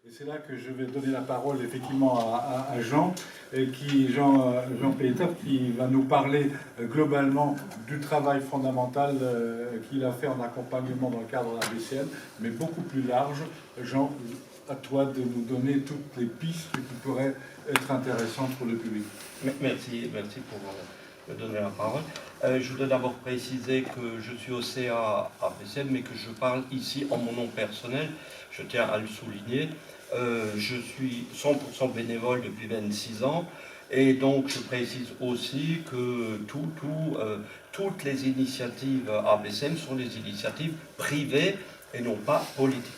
Et c'est là que je vais donner la parole effectivement à Jean, Jean Pétov, qui va nous parler globalement du travail fondamental qu'il a fait en accompagnement dans le cadre de la BCM, mais beaucoup plus large. Jean, à toi de nous donner toutes les pistes qui pourraient être intéressantes pour le public. Merci pour me donner la parole. Je voudrais d'abord préciser que je suis au CA à BCM, mais que je parle ici en mon nom personnel. Je tiens à le souligner. Je suis 100% bénévole depuis 26 ans et donc je précise aussi que toutes les initiatives à BCM sont des initiatives privées et non pas politiques.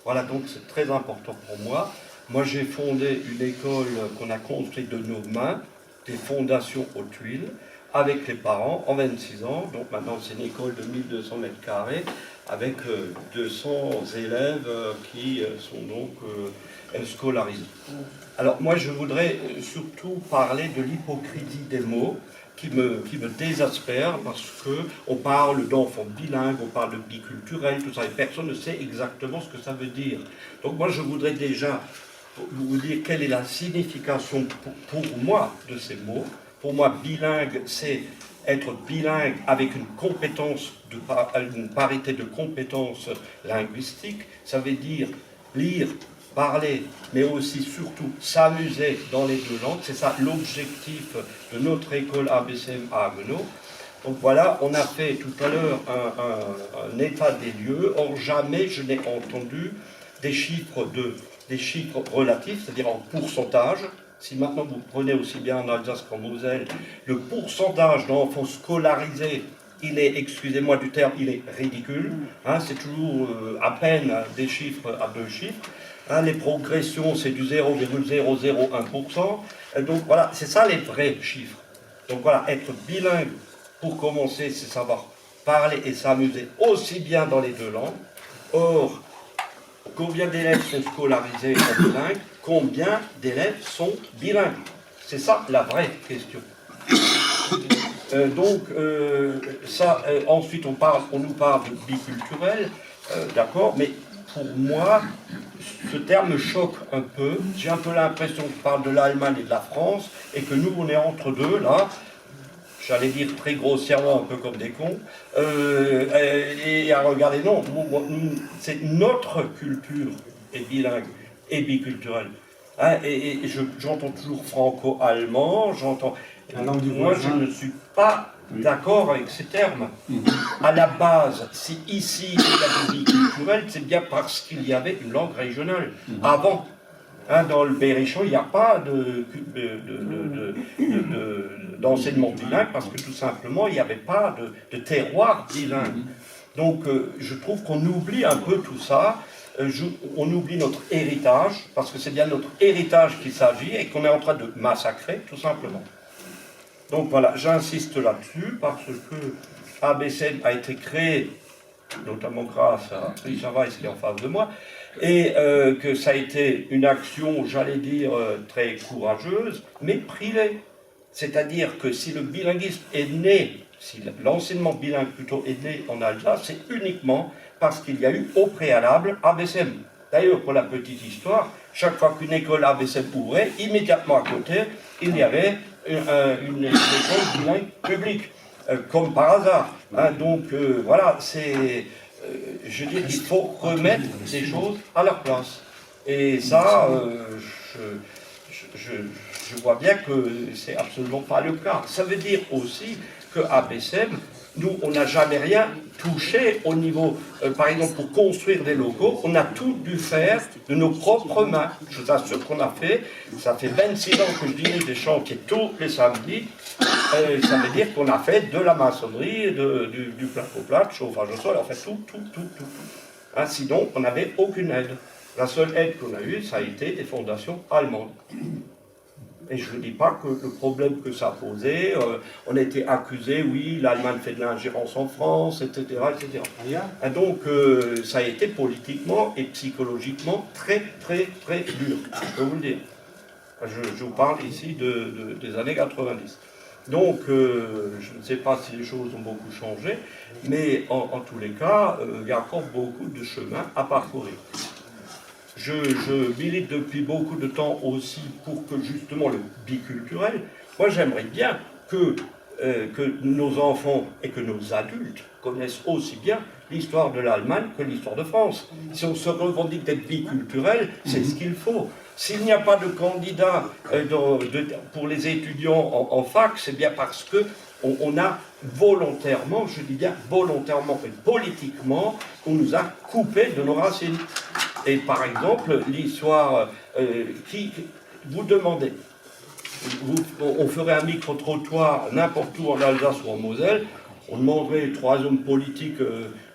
Voilà, donc c'est très important pour moi. Moi j'ai fondé une école qu'on a construite de nos mains, des fondations aux tuiles, avec les parents en 26 ans. Donc maintenant c'est une école de 1200 mètres carrés avec 200 élèves qui sont donc scolarisés. Alors moi je voudrais surtout parler de l'hypocrisie des mots qui me désespère parce qu'on parle d'enfants bilingues, on parle de biculturel, tout ça, et personne ne sait exactement ce que ça veut dire. Donc moi je voudrais déjà vous dire quelle est la signification pour moi de ces mots. Pour moi, bilingue, c'est être bilingue avec une compétence, une parité de compétences linguistiques. Ça veut dire lire, parler, mais aussi surtout s'amuser dans les deux langues. C'est ça l'objectif de notre école ABCM à Haguenau. Donc voilà, on a fait tout à l'heure un état des lieux. Or, jamais je n'ai entendu des chiffres relatifs, c'est-à-dire en pourcentage. Si maintenant vous prenez aussi bien en Alsace qu'en Moselle, le pourcentage d'enfants scolarisés, il est, excusez-moi du terme, il est ridicule. Hein, c'est toujours à peine des chiffres à deux chiffres. Hein, les progressions, c'est du 0,001%. Donc voilà, c'est ça les vrais chiffres. Donc voilà, être bilingue, pour commencer, c'est savoir parler et s'amuser aussi bien dans les deux langues. Or, combien d'élèves sont scolarisés en bilingue? Combien d'élèves sont bilingues? C'est ça la vraie question. Ensuite on nous parle de biculturel, d'accord, mais pour moi, ce terme me choque un peu. J'ai un peu l'impression qu'on parle de l'Allemagne et de la France, et que nous, on est entre deux, là, j'allais dire très grossièrement, un peu comme des cons, et à regarder, non, c'est notre culture est bilingue et biculturelle. Hein, et j'entends toujours franco-allemand, j'entends... Moi, je ne suis pas d'accord avec ces termes. À la base, si ici il y a des biculturels, c'est bien parce qu'il y avait une langue régionale. Avant, hein, dans le Berrichon, il n'y a pas d'enseignement bilingue parce que tout simplement, il n'y avait pas de terroir bilingue. Donc, je trouve qu'on oublie un peu tout ça. On oublie notre héritage, parce que c'est bien notre héritage qu'il s'agit et qu'on est en train de massacrer, tout simplement. Donc voilà, j'insiste là-dessus, parce que ABCM a été créé, notamment grâce à Richard Weiss qui est en face de moi, et que ça a été une action, j'allais dire, très courageuse, mais privée. C'est-à-dire que si le bilinguisme est né, si l'enseignement bilingue plutôt est né en Alsace, c'est uniquement parce qu'il y a eu au préalable ABCM. D'ailleurs, pour la petite histoire, chaque fois qu'une école ABCM ouvrait, immédiatement à côté, il y avait une école bilingue publique, comme par hasard. Hein, donc voilà, je dis qu'il faut remettre ces choses à leur place. Et ça, je vois bien que c'est absolument pas le cas. Ça veut dire aussi qu'à BCM, nous, on n'a jamais rien touché au niveau, par exemple, pour construire des locaux, on a tout dû faire de nos propres mains. Je vous assure qu'on a fait, ça fait 26 ans que je dirige des chantiers tous les samedis, ça veut dire qu'on a fait de la maçonnerie, du placo-plaque, chauffage au sol, en fait tout. Hein, sinon, on n'avait aucune aide. La seule aide qu'on a eue, ça a été des fondations allemandes. Et je ne dis pas que le problème que ça posait, on a été accusé, oui, l'Allemagne fait de l'ingérence en France, etc. etc. Et donc, ça a été politiquement et psychologiquement très dur, je peux vous le dire. Je vous parle ici des années 90. Donc, je ne sais pas si les choses ont beaucoup changé, mais en tous les cas, il y a encore beaucoup de chemin à parcourir. je milite depuis beaucoup de temps aussi pour que justement le biculturel, moi j'aimerais bien que nos enfants et que nos adultes connaissent aussi bien l'histoire de l'Allemagne que l'histoire de France. Si on se revendique d'être biculturel, c'est ce qu'il faut. S'il n'y a pas de candidat pour les étudiants en fac, c'est bien parce que on a volontairement, je dis bien volontairement et politiquement, on nous a coupé de nos racines. Et par exemple, l'histoire vous demandez, on ferait un micro-trottoir n'importe où en Alsace ou en Moselle, on demanderait 3 hommes politiques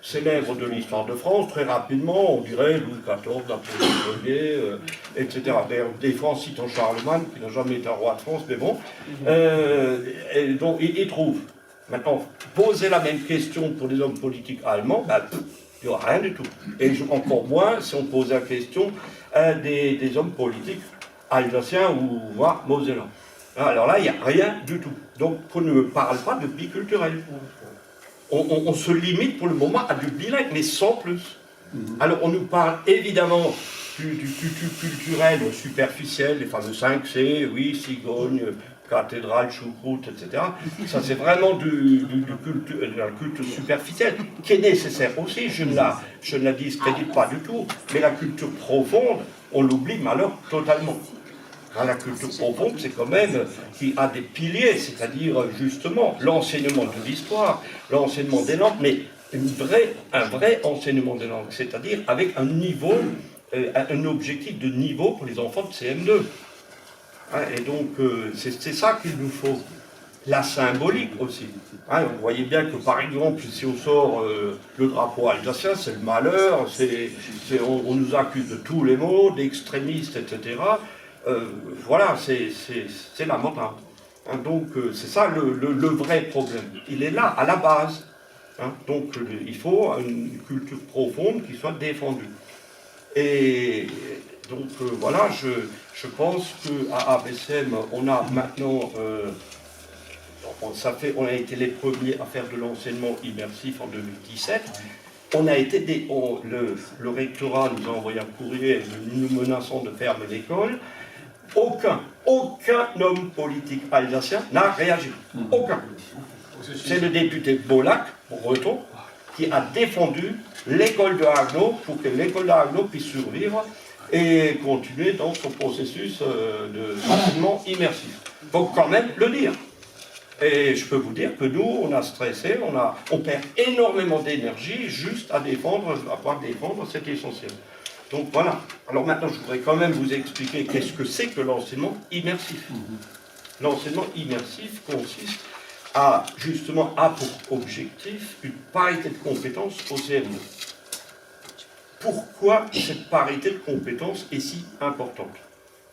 célèbres de l'histoire de France, très rapidement, on dirait Louis XIV, Napoléon Ier, etc. D'ailleurs, des fois, on cite Charlemagne, qui n'a jamais été un roi de France, mais bon. Et donc, ils trouvent. Maintenant, poser la même question pour les hommes politiques allemands, ben, il n'y aura rien du tout. Et encore moins si on pose la question des hommes politiques alsaciens ou mosellans. Alors là, il n'y a rien du tout. Donc, on ne parle pas de biculturel. On se limite pour le moment à du bilingue, mais sans plus. Alors, on nous parle évidemment du culturel superficiel, les fameux 5C, oui, cigogne, cathédrale, choucroute, etc. Ça, c'est vraiment du culte superficiel, qui est nécessaire aussi. Je ne la discrédite pas du tout, mais la culture profonde, on l'oublie, mais alors totalement. La culture profonde, c'est quand même qui a des piliers, c'est-à-dire justement l'enseignement de l'histoire, l'enseignement des langues, mais un vrai enseignement des langues, c'est-à-dire avec un niveau, un objectif de niveau pour les enfants de CM2. Et donc, c'est ça qu'il nous faut. La symbolique aussi. Vous voyez bien que, par exemple, si on sort le drapeau alsacien, c'est le malheur, on nous accuse de tous les maux, d'extrémistes, etc. Voilà, c'est la morale. Donc, c'est ça le vrai problème. Il est là, à la base. Donc, il faut une culture profonde qui soit défendue. Et donc, voilà, je pense qu'à ABCM, on a maintenant, on a été les premiers à faire de l'enseignement immersif en 2017. On a été le rectorat nous a envoyé un courrier nous menaçant de fermer l'école. Aucun homme politique alsacien n'a réagi. Aucun. C'est le député Bollack, breton, qui a défendu l'école de Haguenau pour que l'école de Haguenau puisse survivre et continuer dans son processus d'enseignement immersif. Donc quand même le dire. Et je peux vous dire que nous, on a stressé, on perd énormément d'énergie juste à pouvoir défendre, c'est essentiel. Donc voilà. Alors maintenant, je voudrais quand même vous expliquer qu'est-ce que c'est que l'enseignement immersif. L'enseignement immersif consiste a pour objectif une parité de compétences au CM2. Pourquoi cette parité de compétences est si importante?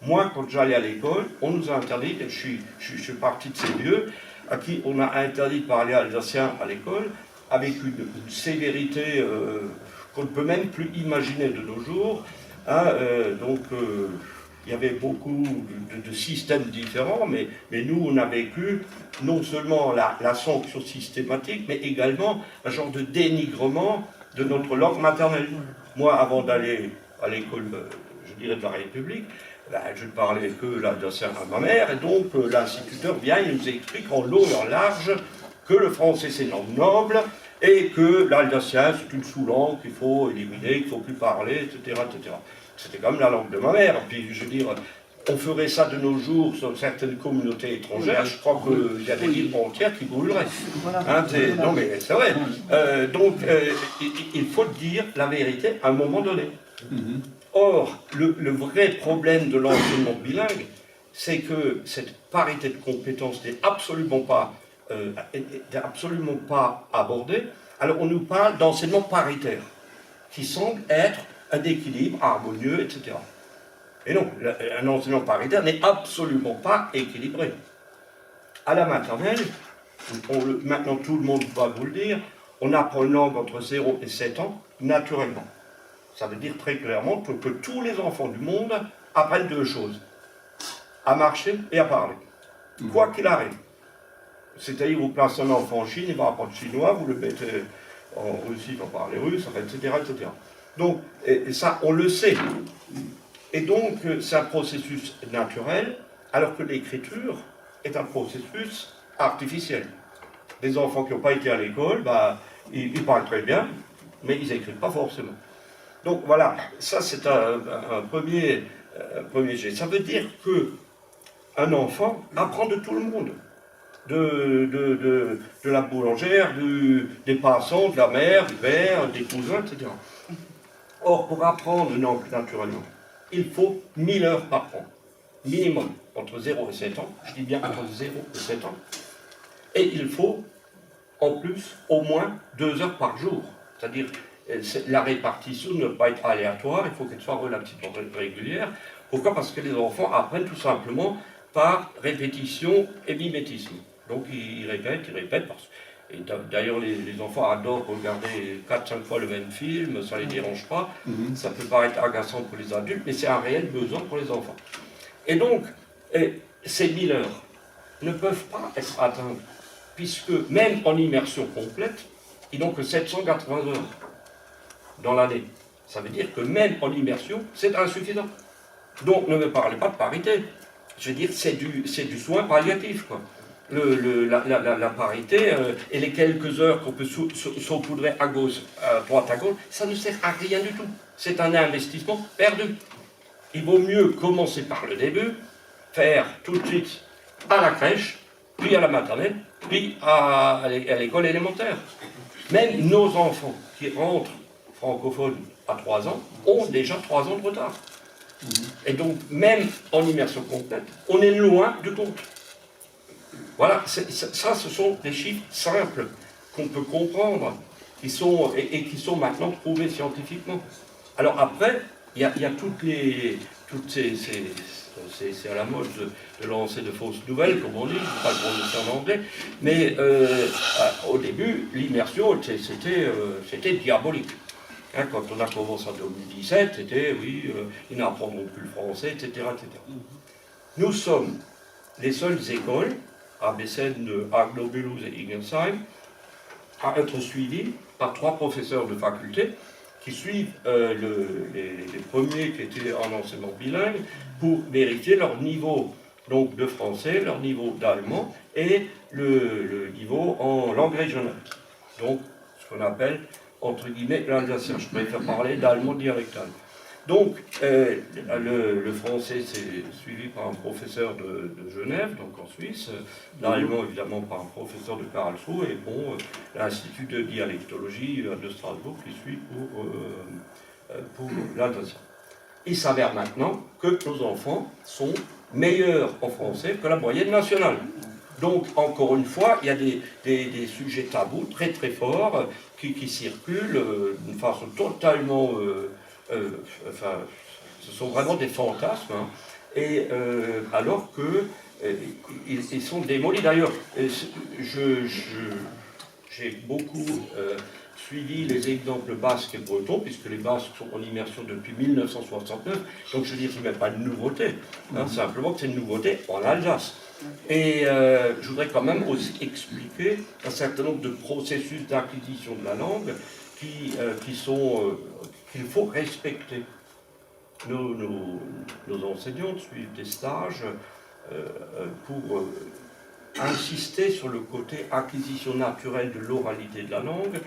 Moi, quand j'allais à l'école, on nous a interdit, je suis parti de ces lieux, à qui on a interdit de parler alsacien à l'école, avec une sévérité qu'on ne peut même plus imaginer de nos jours. Il y avait beaucoup de systèmes différents, mais nous, on a vécu non seulement la sanction systématique, mais également un genre de dénigrement de notre langue maternelle. Moi, avant d'aller à l'école, je dirais, de la République, je ne parlais que l'alsacien à ma mère, et donc l'instituteur vient et nous explique en long et en large que le français c'est une langue noble, et que l'alsacien c'est une sous-langue qu'il faut éliminer, qu'il ne faut plus parler, etc. etc. C'était comme la langue de ma mère. Puis je veux dire, on ferait ça de nos jours sur certaines communautés étrangères, je crois qu'il y a des villes entières qui brûleraient. Non mais c'est vrai. Il faut dire la vérité à un moment donné. Or, le vrai problème de l'enseignement bilingue, c'est que cette parité de compétences n'est absolument pas abordée. Alors on nous parle d'enseignement paritaire, qui semble être un équilibre harmonieux, etc. Et non, un enseignement paritaire n'est absolument pas équilibré. À la maternelle, maintenant tout le monde va vous le dire, on apprend une langue entre 0 et 7 ans naturellement. Ça veut dire très clairement que tous les enfants du monde apprennent 2 choses. À marcher et à parler. Quoi qu'il arrive. C'est-à-dire, vous placez un enfant en Chine, il va apprendre chinois, vous le mettez en Russie, il va parler russe, etc., etc. Donc, et ça, on le sait. Et donc, c'est un processus naturel, alors que l'écriture est un processus artificiel. Les enfants qui n'ont pas été à l'école, bah, ils parlent très bien, mais ils n'écrivent pas forcément. Donc voilà, ça c'est un premier jet. Ça veut dire qu'un enfant apprend de tout le monde. De la boulangère, des passants, de la mère, du père, des cousins, etc. Or, pour apprendre une langue naturellement, il faut 1000 heures par an, minimum, entre 0 et 7 ans, je dis bien entre 0 et 7 ans, et il faut, en plus, au moins 2 heures par jour. C'est-à-dire, la répartition ne peut pas être aléatoire, il faut qu'elle soit relativement régulière. Pourquoi? Parce que les enfants apprennent tout simplement par répétition et mimétisme. Donc, ils répètent, et d'ailleurs, les enfants adorent regarder 4-5 fois le même film, ça ne les dérange pas. Ça peut paraître agaçant pour les adultes, mais c'est un réel besoin pour les enfants. Et donc, ces 1000 heures ne peuvent pas être atteintes, puisque même en immersion complète, ils n'ont que 780 heures dans l'année. Ça veut dire que même en immersion, c'est insuffisant. Donc, ne me parlez pas de parité. Je veux dire, c'est du soin palliatif, quoi. La parité et les quelques heures qu'on peut saupoudrer à gauche, à droite, à gauche, ça ne sert à rien du tout. C'est un investissement perdu. Il vaut mieux commencer par le début, faire tout de suite à la crèche, puis à la maternelle, puis à l'école élémentaire. Même nos enfants qui rentrent francophones à 3 ans ont déjà 3 ans de retard. Et donc, même en immersion complète, on est loin du compte. Voilà, ça, ce sont des chiffres simples qu'on peut comprendre qui sont maintenant prouvés scientifiquement. Alors après, il y a c'est à la mode de lancer de fausses nouvelles, comme on dit, je ne sais pas le prononcer en anglais, mais au début, l'immersion, c'était diabolique. Hein, quand on a commencé en 2017, c'était, oui, ils n'apprendront plus le français, etc., etc. Nous sommes les seules écoles, à Bessènes, Agno-Mulhouse et Ingelsheim, à être suivies par 3 professeurs de faculté qui suivent les premiers qui étaient en enseignement bilingue pour vérifier leur niveau donc, de français, leur niveau d'allemand et le niveau en langue régionale. Donc, ce qu'on appelle, entre guillemets, l'alsacien. Je préfère parler d'allemand dialectal. Donc, le français, c'est suivi par un professeur de Genève, donc en Suisse, l'allemand, évidemment, par un professeur de Karlsruhe, et bon, l'Institut de dialectologie de Strasbourg qui suit pour l'alsacien. Il s'avère maintenant que nos enfants sont meilleurs en français que la moyenne nationale. Donc, encore une fois, il y a des sujets tabous très très forts qui circulent d'une façon totalement... enfin, ce sont vraiment des fantasmes, hein, et alors que ils sont démolis. D'ailleurs, j'ai beaucoup suivi les exemples basques et bretons, puisque les Basques sont en immersion depuis 1969, donc je veux dire que ce n'est même pas une nouveauté, hein, simplement que c'est une nouveauté en Alsace. Et je voudrais quand même aussi expliquer un certain nombre de processus d'acquisition de la langue qu'il faut respecter. Nos enseignants suivent des stages pour insister sur le côté acquisition naturelle de l'oralité de la langue,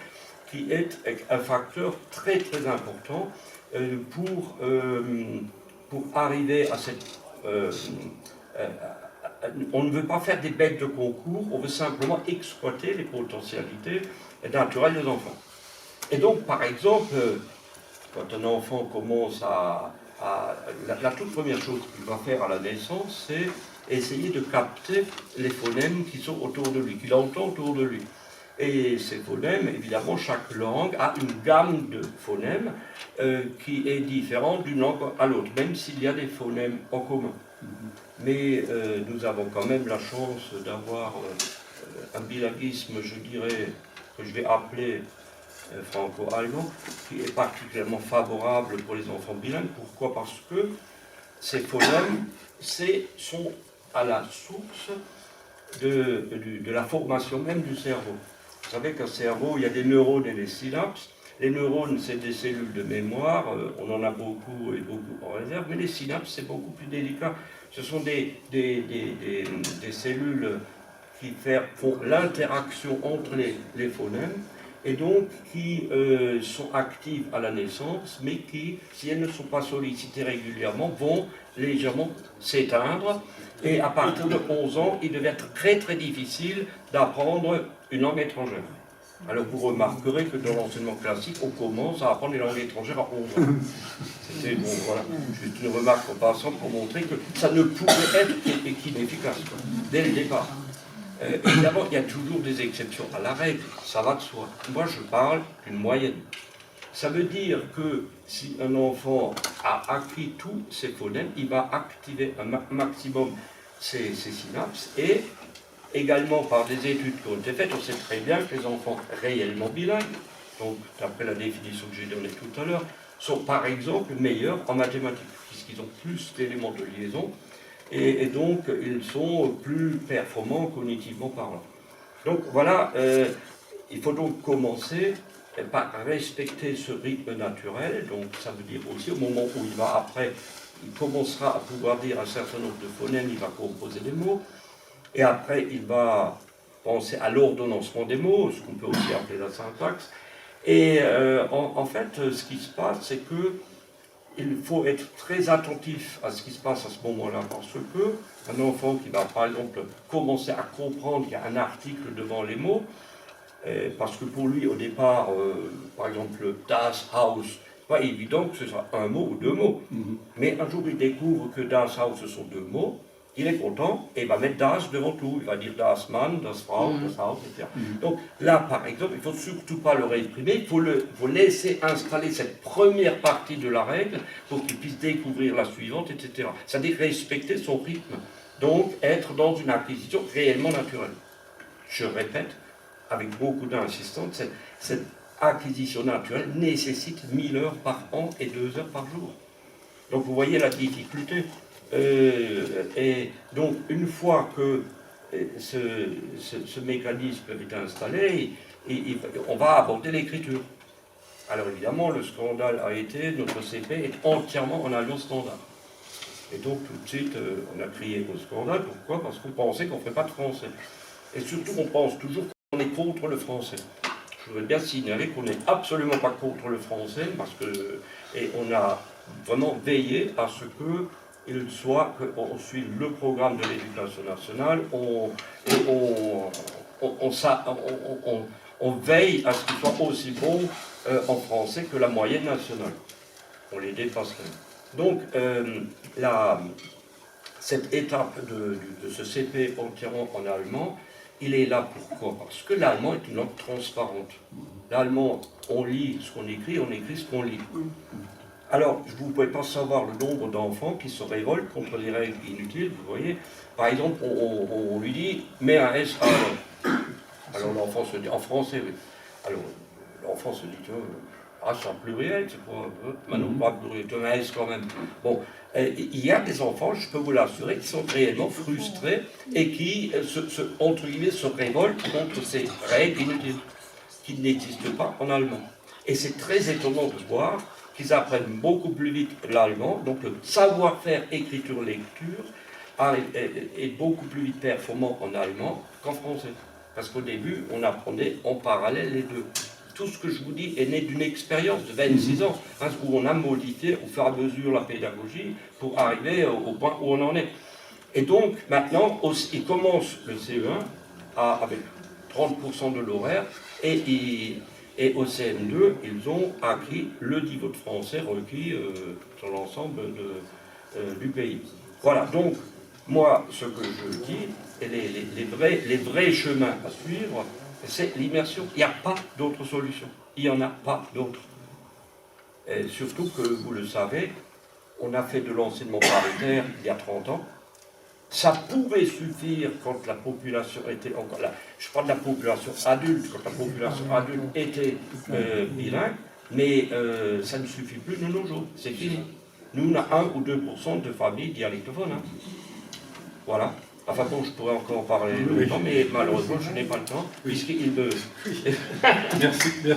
qui est un facteur très très important pour arriver à cette... on ne veut pas faire des bêtes de concours, on veut simplement exploiter les potentialités naturelles des enfants. Et donc, par exemple, quand un enfant commence la toute première chose qu'il va faire à la naissance, c'est essayer de capter les phonèmes qui sont autour de lui, qu'il entend autour de lui. Et ces phonèmes, évidemment, chaque langue a une gamme de phonèmes qui est différente d'une langue à l'autre, même s'il y a des phonèmes en commun. Mais nous avons quand même la chance d'avoir un bilinguisme, je dirais, que je vais appeler franco-allemand, qui est particulièrement favorable pour les enfants bilingues. Pourquoi? Parce que ces phonèmes sont à la source de la formation même du cerveau. Vous savez qu'un cerveau, il y a des neurones et des synapses. Les neurones, c'est des cellules de mémoire, on en a beaucoup et beaucoup en réserve, mais les synapses, c'est beaucoup plus délicat. Ce sont des cellules qui font l'interaction entre les phonèmes, et donc qui sont actives à la naissance, mais qui, si elles ne sont pas sollicitées régulièrement, vont légèrement s'éteindre. Et à partir de 11 ans, il devient très très difficile d'apprendre une langue étrangère. Alors vous remarquerez que dans l'enseignement classique, on commence à apprendre les langues étrangères à 11 ans. C'était bon, voilà, juste une remarque en passant pour montrer que ça ne pouvait être qu'inefficace, dès le départ. Évidemment, il y a toujours des exceptions à la règle, ça va de soi. Moi, je parle d'une moyenne. Ça veut dire que si un enfant a acquis tous ses phonèmes, il va activer un maximum ses synapses, et également par des études qui ont été faites, on sait très bien que les enfants réellement bilingues, donc d'après la définition que j'ai donnée tout à l'heure, sont par exemple meilleurs en mathématiques, puisqu'ils ont plus d'éléments de liaison, et donc ils sont plus performants cognitivement parlant. Donc voilà, il faut donc commencer par respecter ce rythme naturel, donc ça veut dire aussi au moment où il commencera à pouvoir dire un certain nombre de phonèmes, il va composer des mots, et après il va penser à l'ordonnancement des mots, ce qu'on peut aussi appeler la syntaxe, et en fait ce qui se passe, c'est que il faut être très attentif à ce qui se passe à ce moment-là, parce que un enfant qui va par exemple commencer à comprendre qu'il y a un article devant les mots, parce que pour lui au départ, par exemple Das Haus, c'est pas évident que ce soit un mot ou deux mots, mais un jour il découvre que Das Haus ce sont deux mots, il est content et il va mettre Das devant tout, il va dire Das Mann, Das Frau, Das Haus, etc. Donc là par exemple, il ne faut surtout pas le réprimer, il faut laisser installer cette première partie de la règle pour qu'il puisse découvrir la suivante, etc. C'est-à-dire respecter son rythme, donc être dans une acquisition réellement naturelle. Je répète, avec beaucoup d'insistance, cette acquisition naturelle nécessite 1000 heures par an et 2 heures par jour. Donc vous voyez la difficulté. Et donc une fois que ce mécanisme est installé, on va aborder l'écriture. Alors évidemment, le scandale a été, notre CP est entièrement en allemand standard. Et donc tout de suite, on a crié au scandale. Pourquoi? Parce qu'on pensait qu'on ne ferait pas de français. Et surtout, on pense toujours qu'on est contre le français. Je voudrais bien signaler qu'on n'est absolument pas contre le français, parce que, et on a vraiment veillé à ce qu'on suive le programme de l'éducation nationale, on veille à ce qu'il soit aussi bon en français que la moyenne nationale. On les dépasserait. Donc, cette étape de ce CP entièrement en allemand, il est là pourquoi? Parce que l'allemand est une langue transparente. L'allemand, on lit ce qu'on écrit, on écrit ce qu'on lit. Alors, vous ne pouvez pas savoir le nombre d'enfants qui se révoltent contre les règles inutiles, vous voyez. Par exemple, on lui dit « mets un S à l'heure ». Alors l'enfant se dit, en français, oui. Alors l'enfant se dit « ah, c'est un pluriel, c'est quoi ?» Maintenant, pas pluriel, tu as un S quand même. Bon, il y a des enfants, je peux vous l'assurer, qui sont réellement frustrés et qui, entre guillemets, se révoltent contre ces règles inutiles qui n'existent pas en allemand. Et c'est très étonnant de voir qu'ils apprennent beaucoup plus vite l'allemand, donc le savoir-faire écriture-lecture est beaucoup plus vite performant en allemand qu'en français. Parce qu'au début, on apprenait en parallèle les deux. Tout ce que je vous dis est né d'une expérience de 26 ans, hein, où on a modifié au fur et à mesure la pédagogie pour arriver au point où on en est. Et donc, maintenant, il commence le CE1 avec 30% de l'horaire, et au CM2, ils ont acquis le niveau de français requis sur l'ensemble du pays. Voilà, donc, moi, ce que je dis, et les vrais chemins à suivre, c'est l'immersion. Il n'y a pas d'autre solution. Il n'y en a pas d'autre. Surtout que, vous le savez, on a fait de l'enseignement paritaire il y a 30 ans. Ça pouvait suffire quand la population était encore là. Je parle de la population adulte, quand la population adulte était bilingue, mais ça ne suffit plus de nos jours. C'est fini. Nous, on a 1 ou 2% de familles dialectophones. Hein. Voilà. Enfin bon, je pourrais encore en parler longtemps, mais malheureusement, je n'ai pas le temps, puisqu'il me... Merci Jean.